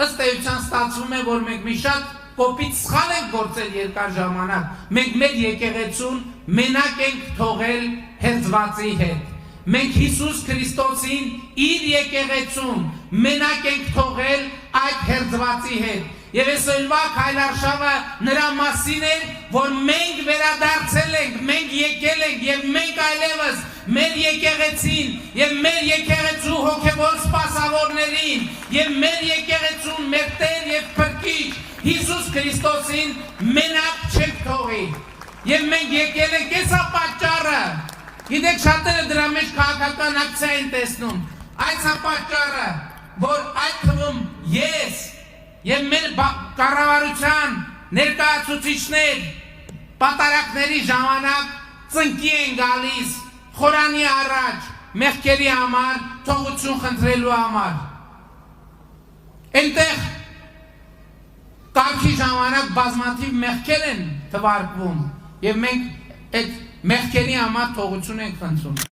ըստ էության ստացվում է, որ մենք մի շատ կոպիտ սխալ ենք գործել երկար ժամանակ։ Մենք մեր եկեղեցուն մենակ ենք թողել հերձվածի հետ։ Մենք Հիսուս Քրիստոսին իր եկեղեցում մենակ ենք թողել այդ հերձվածի հետ։ Եվ այսօրվա քայլարշավը նրա մասին է, որ մենք վերադարձել ենք, մենք եկել ենք եւ մենք այլևս մեր եկեղեցին եւ մեր եկեղեցու հոգեվոր սպասավորներին եւ մեր եկեղեցուն մեր Տեր եւ Փրկիչ Հիսուս Քրիստոսին մենակ չենք թողի։ Եվ մենք եկել ենք այսա պատճառը։ Գիտեք, շատերը դրա մեջ քաղաքական ակցիա են տեսնում։ Այսա պատճառը, որ այդ թվում ես եւ մեր կառավարության ներկայացուցիչներ պատարակների ժամանակ ծնկի են գալիս խորանի առաջ մեղքերի համար, թողություն խնդրելու համար։ Այնտեղ կարգի ժամանակ բազմաթիվ մեղքեր են թվարկվում եւ մենք այդ մեղքերի համար թողություն ենք խնդրում։